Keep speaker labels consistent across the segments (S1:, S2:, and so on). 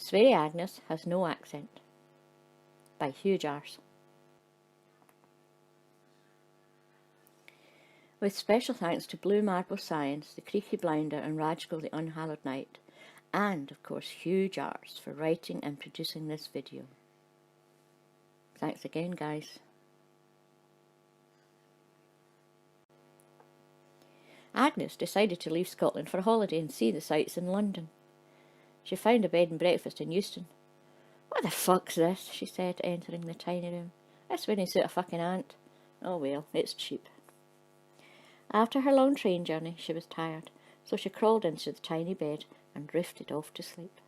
S1: Sweary Agnes has no accent. By Huge Arse. With special thanks to Blue Marble Science, The Creaky Blinder and Rajko the Unhallowed Knight, and of course Huge Arse for writing and producing this video. Thanks again, guys. Agnes decided to leave Scotland for a holiday and see the sights in London. She found a bed and breakfast in Euston. "What the fuck's this?" she said, entering the tiny room. "This wouldn't suit a fucking ant. Oh well, it's cheap." After her long train journey, she was tired, so she crawled into the tiny bed and drifted off to sleep.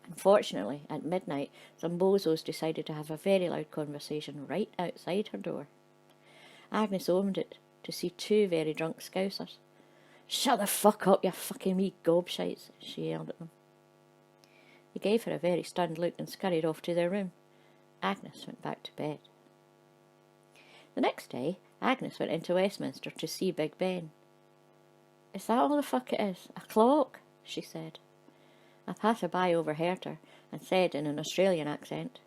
S1: Unfortunately, at midnight, some bozos decided to have a very loud conversation right outside her door. Agnes opened it to see two very drunk scousers. "Shut the fuck up, you fucking wee gobshites," she yelled at them. They gave her a very stunned look and scurried off to their room. Agnes went back to bed. The next day, Agnes went into Westminster to see Big Ben. "Is that all the fuck it is? A clock?" she said. A passer-by overheard her and said in an Australian accent,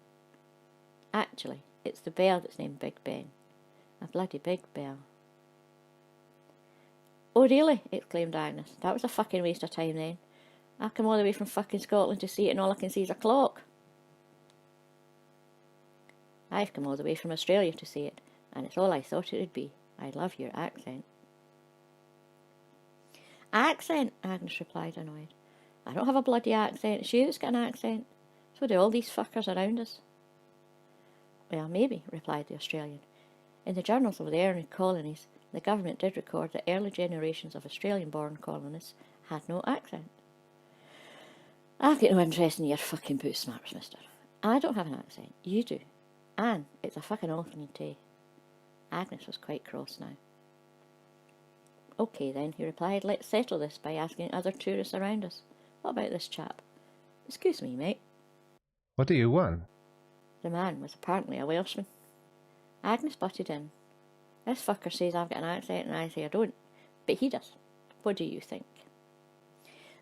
S1: "Actually, it's the bell that's named Big Ben. A bloody big bell." "Oh really?" exclaimed Agnes. "That was a fucking waste of time then. I come all the way from fucking Scotland to see it and all I can see is a clock." "I've come all the way from Australia to see it, and it's all I thought it would be. I love your accent." "Accent?" Agnes replied, annoyed. "I don't have a bloody accent. It's you that's got an accent. So do all these fuckers around us." "Well, maybe," replied the Australian. "In the journals of the early colonies, the government did record that early generations of Australian-born colonists had no accent." "I've got no interest in your fucking boot smarts, mister. I don't have an accent. You do. And it's a fucking awful tea." Agnes was quite cross now. "OK then," he replied, "let's settle this by asking other tourists around us. What about this chap? Excuse me, mate."
S2: "What do you want?"
S1: The man was apparently a Welshman. Agnes butted in. "This fucker says I've got an accent and I say I don't. But he does. What do you think?"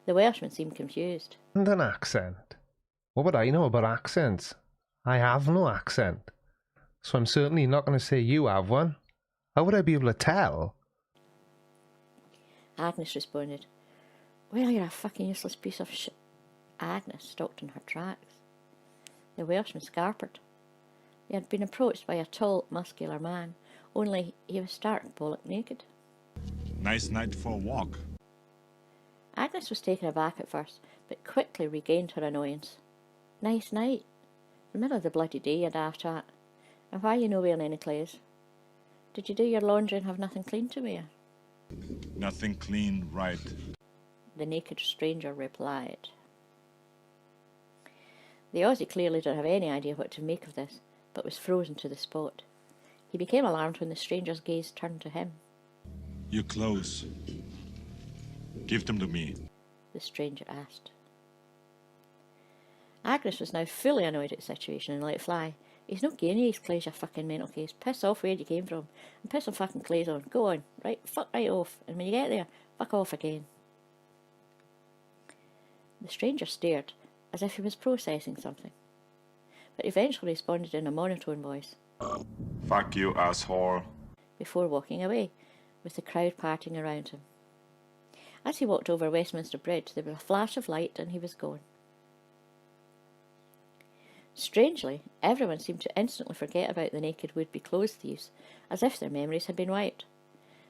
S1: The Welshman seemed confused.
S2: "An accent? What would I know about accents? I have no accent. So I'm certainly not going to say you have one. How would I be able to tell?"
S1: Agnes responded, "Well, you're a fucking useless piece of shit." Agnes stopped in her tracks. The Welshman scarpered. He had been approached by a tall, muscular man, only he was stark bollock naked.
S3: "Nice night for a walk."
S1: Agnes was taken aback at first, but quickly regained her annoyance. "Nice night? The middle of the bloody day, you daft hat. And why you no wearing any clothes? Did you do your laundry and have nothing clean to wear?"
S3: "Nothing clean, right?"
S1: the naked stranger replied. The Aussie clearly didn't have any idea what to make of this, but was frozen to the spot. He became alarmed when the stranger's gaze turned to him.
S3: "Your clothes. Give them to me."
S1: the stranger asked. Agnes was now fully annoyed at the situation and let it fly. "He's not getting his clothes, you fucking mental case. Piss off where you came from, and put some fucking clothes on. Go on, right, fuck right off, and when you get there, fuck off again." The stranger stared, as if he was processing something, but eventually responded in a monotone voice,
S3: "Fuck you, asshole."
S1: before walking away, with the crowd parting around him. As he walked over Westminster Bridge, there was a flash of light and he was gone. Strangely, everyone seemed to instantly forget about the naked would-be clothes thieves, as if their memories had been wiped.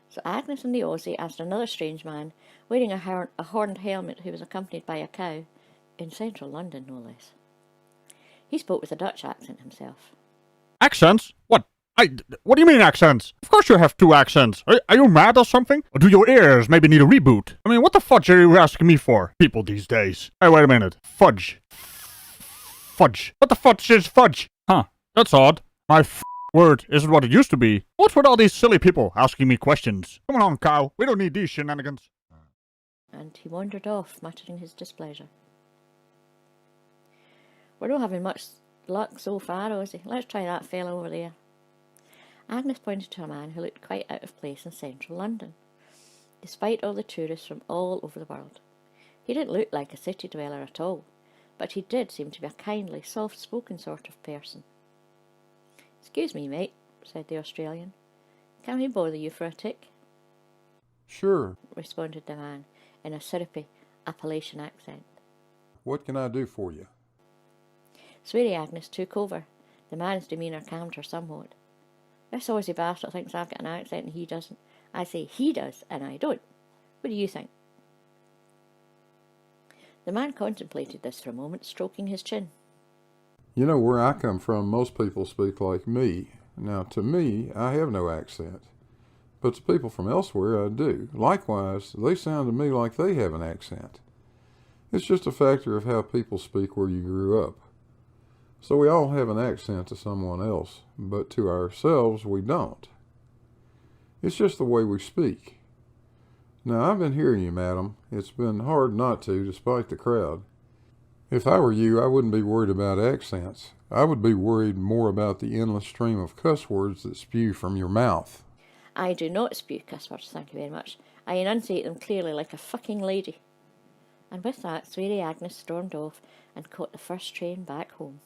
S1: So Agnes and the Aussie asked another strange man, wearing a horned helmet who was accompanied by a cow, in central London no less. He spoke with a Dutch accent himself.
S4: "Accents? What do you mean accents? Of course you have two accents. Are you mad or something? Or do your ears maybe need a reboot? I mean, what the fudge are you asking me for? People these days. Hey, wait a minute. Fudge. Fudge. What the fudge is fudge? Huh, that's odd. My word isn't what it used to be. What's with all these silly people asking me questions? Come on, cow. We don't need these shenanigans."
S1: And he wandered off, muttering his displeasure. "We're not having much luck so far, Aussie. Let's try that fellow over there." Agnes pointed to a man who looked quite out of place in central London, despite all the tourists from all over the world. He didn't look like a city dweller at all. but he did seem to be a kindly, soft-spoken sort of person. "Excuse me, mate," said the Australian. "Can we bother you for a tick?"
S5: Sure.
S1: responded the man, in a syrupy Appalachian accent.
S5: What can I do for you?
S1: Sweary Agnes took over. The man's demeanour calmed her somewhat. "This Aussie bastard thinks I've got an accent and he doesn't. I say he does, and I don't. What do you think?" The man contemplated this for a moment, stroking his chin.
S5: You know, where I come from, most people speak like me. Now, to me, I have no accent. But to people from elsewhere, I do. Likewise, they sound to me like they have an accent. It's just a factor of how people speak where you grew up. So we all have an accent to someone else, but to ourselves we don't. It's just the way we speak. Now, I've been hearing you, madam. It's been hard not to, despite the crowd. If I were you, I wouldn't be worried about accents. I would be worried more about the endless stream of cuss words that spew from your mouth.
S1: "I do not spew cuss words, thank you very much. I enunciate them clearly like a fucking lady." And with that, Sweary Agnes stormed off and caught the first train back home.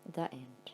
S1: The end.